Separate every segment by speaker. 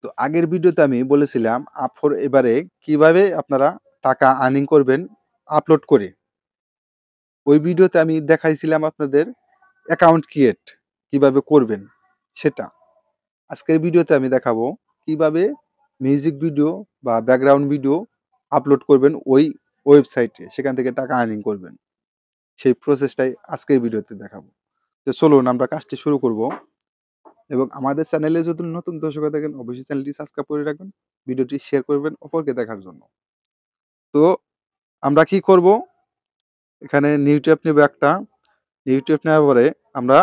Speaker 1: তো আগের ভিডিওতে আমি বলেছিলাম আপওর এবারে কিভাবে আপনারা টাকা আর্নিং করবেন আপলোড করে। ওই ভিডিওতে আমি দেখাইছিলাম আপনাদের অ্যাকাউন্ট ক্রিয়েট কিভাবে করবেন সেটা। আজকের ভিডিওতে আমি দেখাবো কিভাবে মিউজিক ভিডিও বা ব্যাকগ্রাউন্ড ভিডিও আপলোড করবেন ওই ওয়েবসাইটে, সেখান থেকে টাকা আর্নিং করবেন। সেই প্রসেসটাই আজকের ভিডিওতে দেখাবো। তো চলুন আমরা কাজটি শুরু করব। এবং আমাদের চ্যানেলে যদি নতুন দর্শক হয়ে থাকেন অবশ্যই চ্যানেলটি সাবস্ক্রাইব করে রাখবেন, ভিডিওটি শেয়ার করবেন অপরকে দেখার জন্য। তো আমরা কি করব, এখানে নিউট্যাব নেব একটা। নিউট্যাব নেওয়ার পরে আমরা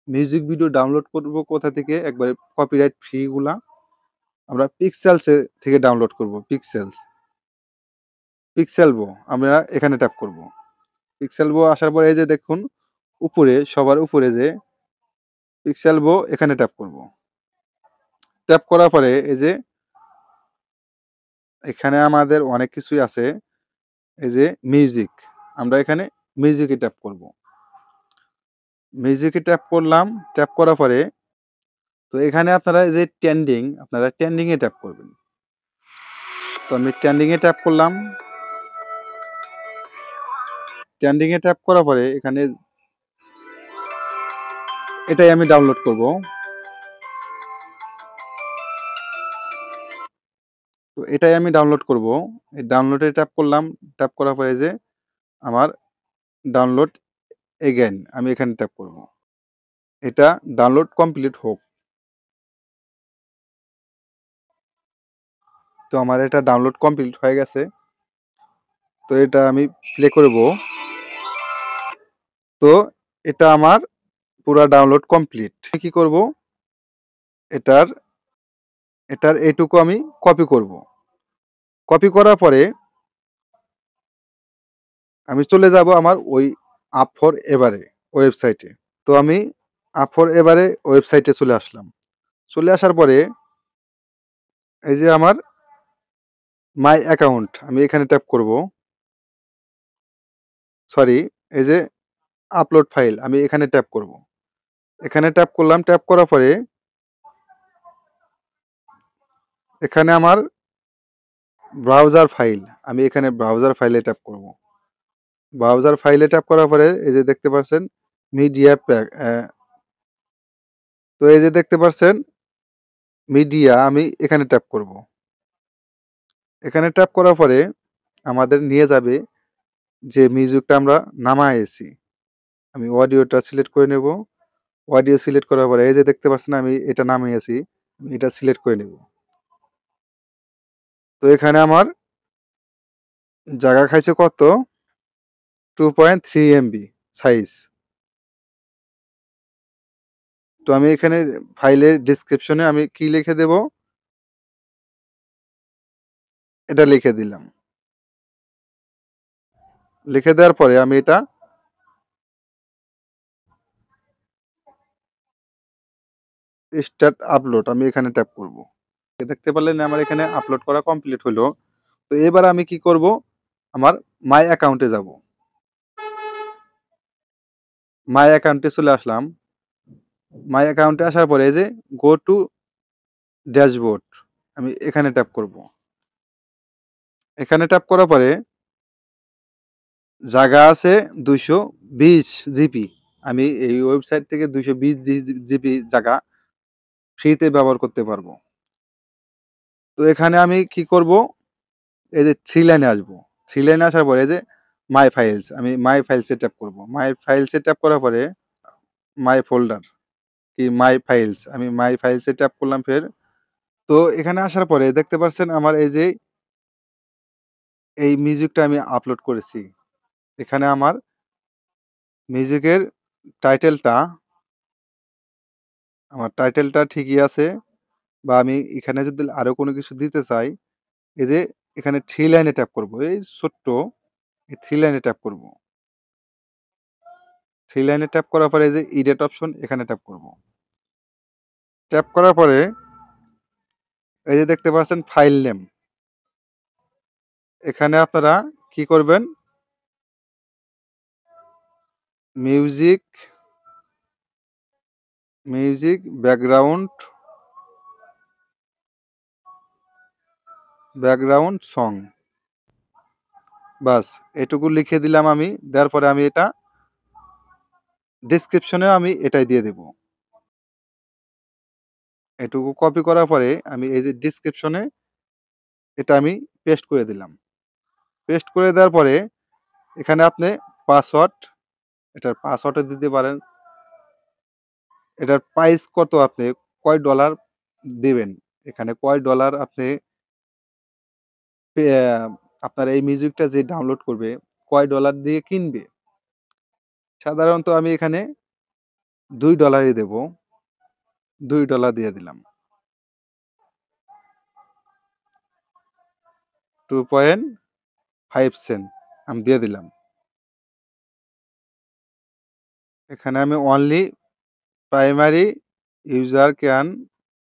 Speaker 1: মিউজিক ভিডিও ডাউনলোড করব কোথা থেকে, একবারে কপিরাইট ফ্রি গুলা আমরা পিক্সেলস থেকে ডাউনলোড করব। পিক্সেলবো আমরা এখানে ট্যাপ করব। পিক্সেলবো আসার পরে এই যে দেখুন উপরে, সবার উপরে যে পিক্সেলবো এখানে ট্যাপ করব। ট্যাপ করার পরে এই যে এখানে আমাদের অনেক কিছুই আছে। এই যে মিউজিক, আমরা এখানে মিউজিকে ট্যাপ করব। মিউজিকে ট্যাপ করলাম। ট্যাপ করার পরে তো এখানে আপনারা এই যে ট্রেন্ডিং, আপনারা ট্রেন্ডিং এ ট্যাপ করবেন। তো আমি ট্রেন্ডিং এ ট্যাপ করলাম। ট্রেন্ডিং এ ট্যাপ করার পরে এখানে এটাই আমি ডাউনলোড করব। তো এটাই আমি ডাউনলোড করব। এই ডাউনলোডে ট্যাপ করলাম। ট্যাপ করার পরে যে আমার ডাউনলোড এগেইন, আমি এখানে ট্যাপ করব। এটা ডাউনলোড কমপ্লিট হোক। তো আমার এটা ডাউনলোড কমপ্লিট হয়ে গেছে। তো এটা আমি প্লে করব। তো এটা আমার পুরা ডাউনলোড কমপ্লিট। কি করব, এটার এটার এইটুকু আমি কপি করব। কপি করার পরে আমি চলে যাব আমার ওই আপ ফর এভারে ওয়েবসাইটে। তো আমি আপ ফর এভারে ওয়েবসাইটে চলে আসলাম। চলে আসার পরে এই যে আমার মাই অ্যাকাউন্ট, আমি এখানে ট্যাপ করব। সরি, এই যে আপলোড ফাইল, আমি এখানে ট্যাপ করব। এখানে ট্যাপ করলাম। ট্যাপ করার পরে এখানে আমার ব্রাউজার ফাইল, আমি এখানে ব্রাউজার ফাইলে ট্যাপ করব। ব্রাউজার ফাইলে ট্যাপ করার পরে এই যে দেখতে পাচ্ছেন মিডিয়া প্যাক, তো এই যে দেখতে পাচ্ছেন মিডিয়া, আমি এখানে ট্যাপ করব। এখানে ট্যাপ করার পরে আমাদের নিয়ে যাবে যে মিউজিকটা আমরা নামাইছি। আমি অডিওটা সিলেক্ট করে নেব। অডিও সিলেক্ট করার পরে এই যে দেখতে পাচ্ছেন আমি এটা নামিয়েছি, এটা সিলেক্ট করে নেব। তো এখানে আমার জায়গা খাইছে কত, 2.3 MB সাইজ। তো আমি এখানে ফাইলের ডিসক্রিপশনে আমি কি লিখে দেব, এটা লিখে দিলাম। লিখে দেওয়ার পরে আমি এটা স্টার্ট আপলোড, আমি এখানে ট্যাপ করব। দেখতে পারলেন আমার এখানে আপলোড করা কমপ্লিট হলো। তো এবার আমি কি করব, আমার মাই অ্যাকাউন্টে যাব। মাই অ্যাকাউন্টে চলে আসলাম। মাই অ্যাকাউন্টে আসার পরে এই যে গো টু ড্যাশবোর্ড, আমি এখানে ট্যাপ করব। এখানে ট্যাপ করার পরে জায়গা আছে 220 জিবি। আমি এই ওয়েবসাইট থেকে 220 জিবি জায়গা ফ্রিতে ব্যবহার করতে পারবো। তো এখানে আমি কি করব, এই যে থ্রি লাইনে আসবো। থ্রি লাইনে আসার পরে এই যে মাই ফাইলস, আমি মাই ফাইলসে ট্যাপ করব। মাই ফাইলসে ট্যাপ করার পরে মাই ফোল্ডার কি মাই ফাইলস, আমি মাই ফাইলসে ট্যাপ করলাম ফের। তো এখানে আসার পরে দেখতে পাচ্ছেন আমার এই যে এই মিউজিকটা আমি আপলোড করেছি। এখানে আমার মিউজিকের টাইটেলটা, আমার টাইটেলটা ঠিকই আছে। বা আমি এখানে যদি আরো কোনো কিছু দিতে চাই, এই যে এখানে থ্রি লাইনে ট্যাপ করব। এই ছোট্ট এই থ্রি লাইনে ট্যাপ করব। থ্রি লাইনে ট্যাপ করার পরে এই যে এডিট অপশন, এখানে ট্যাপ করব। ট্যাপ করার পরে এই যে দেখতে পাচ্ছেন ফাইল নেম, এখানে আপনারা কি করবেন, music music background background song, বাস এটুকু লিখে দিলাম আমি। দেওয়ার পরে আমি এটা ডেসক্রিপশনেও আমি এটাই দিয়ে দেব। এটুকু কপি করার পরে আমি এই যে ডেসক্রিপশনে এটা আমি পেস্ট করে দিলাম। পেস্ট করে দেওয়ার পরে এখানে আপনি পাসওয়ার্ড, এটার পাসওয়ার্ডও দিতে পারেন। এটার প্রাইস কত, আপনি কয় ডলার দিবেন, এখানে কয় ডলার আপনি আপনার এই মিউজিকটা যে ডাউনলোড করবে কয় ডলার দিয়ে কিনবে। সাধারণত আমি এখানে $2 দেব, $2 দিয়ে দিলাম, 2.5 সেন্ট আমি দিয়ে দিলাম। এখানে আমি only primary user can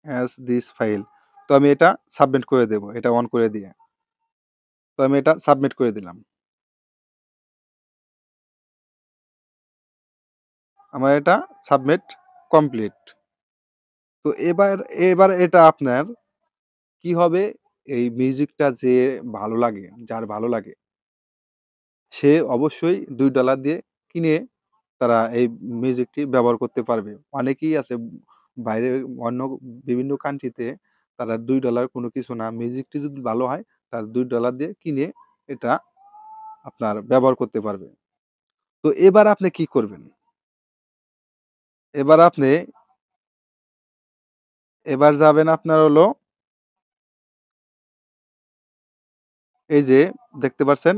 Speaker 1: as this file, তো আমি এটা সাবমিট করে দেব, এটা অন করে দিয়ে। তো আমি এটা সাবমিট করে দিলাম। আমার এটা সাবমিট কমপ্লিট। তো এবার এটা আপনার কি হবে, এই মিউজিকটা যে ভালো লাগে, যার ভালো লাগে সে অবশ্যই $2 দিয়ে কিনে তারা এই মিউজিকটি ব্যবহার করতে পারবে। অনেকেই আছে বাইরে, অন্য বিভিন্ন কান্ট্রিতে তারা $2 কোনো কিছু না। মিউজিকটি যদি ভালো হয় তারা $2 দিয়ে কিনে এটা আপনার ব্যবহার করতে পারবে। তো এবার আপনি কি করবেন? এবার আপনি এবার যাবেন আপনার হলো এই যে দেখতে পাচ্ছেন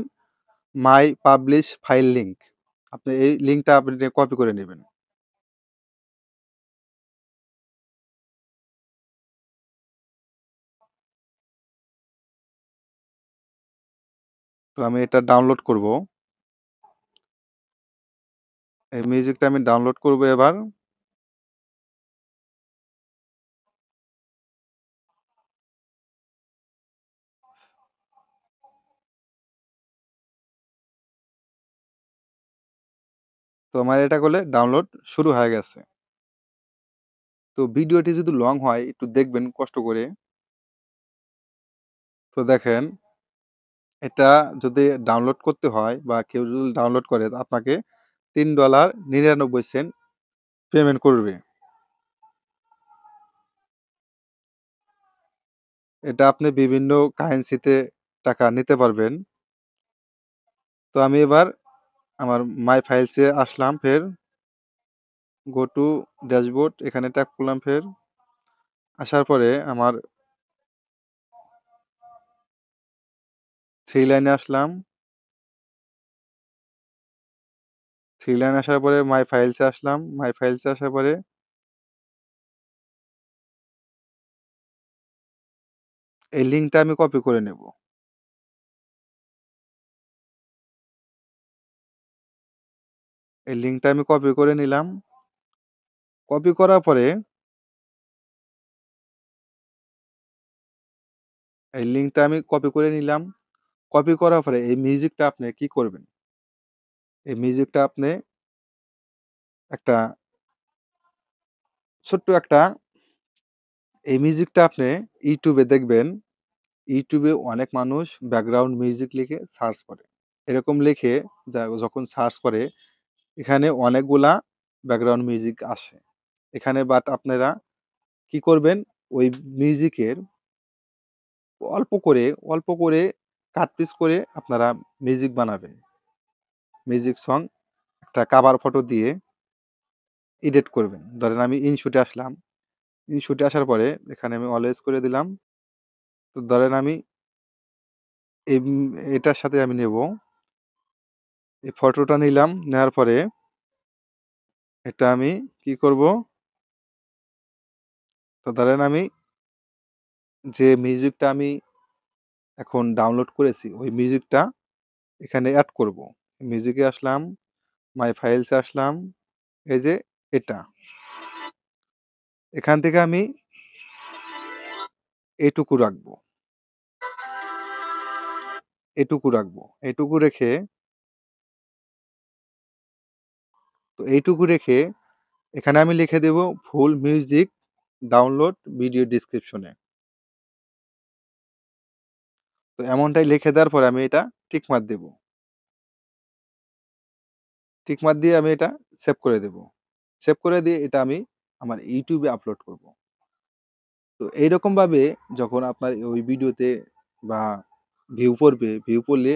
Speaker 1: মাই পাবলিশ ফাইল লিংক। আপনি এই লিংকটা আপনি কপি করে নেবেন। তো আমি এটা ডাউনলোড করব। এই মিউজিকটা আমি ডাউনলোড করব এবার। তো আমার এটা করলে ডাউনলোড শুরু হয়ে গেছে। তো ভিডিওটি যদি লং হয় একটু দেখবেন কষ্ট করে। তো দেখেন এটা যদি ডাউনলোড করতে হয় বা কেউ যদি ডাউনলোড করে আপনাকে $3.99 পেমেন্ট করবে। এটা আপনি বিভিন্ন কারেন্সিতে টাকা নিতে পারবেন। তো আমি এবার আমার মাই ফাইলসে আসলাম, ফের গো টু ড্যাশবোর্ড এখানে ট্যাপ করলাম, ফের আসার পরে আমার থ্রি লাইনে আসলাম। থ্রি লাইন আসার পরে মাই ফাইলসে আসলাম। মাই ফাইলসে আসার পরে এই লিঙ্কটা আমি কপি করে নেব। এই লিঙ্কটা আমি কপি করে নিলাম। কপি করার পরে এই লিঙ্কটা আমি কপি করে নিলাম। কপি করার পরে এই মিউজিকটা আপনি কি করবেন? এই মিউজিকটা আপনি একটা ছোট্ট একটা এই মিউজিকটা আপনি ইউটিউবে দেখবেন। ইউটিউবে অনেক মানুষ ব্যাকগ্রাউন্ড মিউজিক লিখে সার্চ করে। এরকম লিখে যখন সার্চ করে এখানে অনেকগুলা ব্যাকগ্রাউন্ড মিউজিক আসে। এখানে বাট আপনারা কি করবেন? ওই মিউজিকের অল্প করে, অল্প করে কাট পিস করে আপনারা মিউজিক বানাবেন। মিউজিক সং একটা কভার ফটো দিয়ে এডিট করবেন। ধরেন আমি ইনশুটে আসলাম। ইনশুটে আসার পরে এখানে আমি অলওয়েজ করে দিলাম। তো ধরেন আমি এই এটার সাথে আমি নেব। এই ফটোটা নিলাম। নেওয়ার পরে এটা আমি কি করব? তো ধরেন আমি যে মিউজিকটা আমি এখন ডাউনলোড করেছি ওই মিউজিকটা এখানে এড করব। মিউজিকে আসলাম, মাই ফাইলসে আসলাম। এই যে এটা। এখান থেকে আমি এটুকু রাখবো। এটুকু রাখবো। এটুকু রেখে তো এইটুকু রেখে এখানে আমি লিখে দেব ফুল মিউজিক ডাউনলোড ভিডিও ডেসক্রিপশনে। তো এমনটাই লিখে দেওয়ার পরে আমি এটা টিক মার্ক দেব। টিক মার্ক দিয়ে আমি এটা সেভ করে দেব। সেভ করে দিয়ে এটা আমি আমার YouTube এ আপলোড করব। তো এইরকমভাবে যখন আপনার ওই ভিডিওতে বা ভিউ পড়বে, ভিউ পড়লে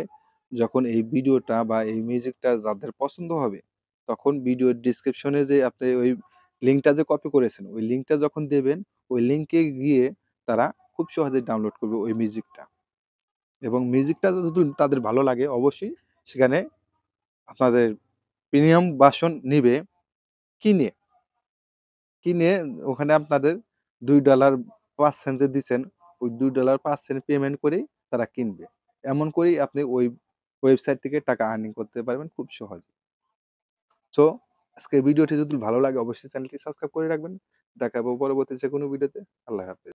Speaker 1: যখন এই ভিডিওটা বা এই মিউজিকটা যাদের পছন্দ হবে, তখন ভিডিওর ডেসক্রিপশনে যে আপনি ওই লিঙ্কটা যে কপি করেছেন, ওই লিঙ্কটা যখন দেবেন, ওই লিঙ্কে গিয়ে তারা খুব সহজে ডাউনলোড করবে ওই মিউজিকটা। এবং মিউজিকটা যদি তাদের ভালো লাগে অবশ্যই সেখানে আপনাদের প্রিমিয়াম ভার্সন নিবে, কিনে কিনে ওখানে আপনাদের $2 যে দিছেন, ওই $2 পেমেন্ট করেই তারা কিনবে। এমন করেই আপনি ওই ওয়েবসাইট থেকে টাকা আর্নিং করতে পারবেন খুব সহজে। সো আজকের ভিডিওটি যদি ভালো লাগে অবশ্যই চ্যানেলটি সাবস্ক্রাইব করে রাখবেন। দেখা হবে পরবর্তী যেকোনো ভিডিওতে। আল্লাহ হাফেজ।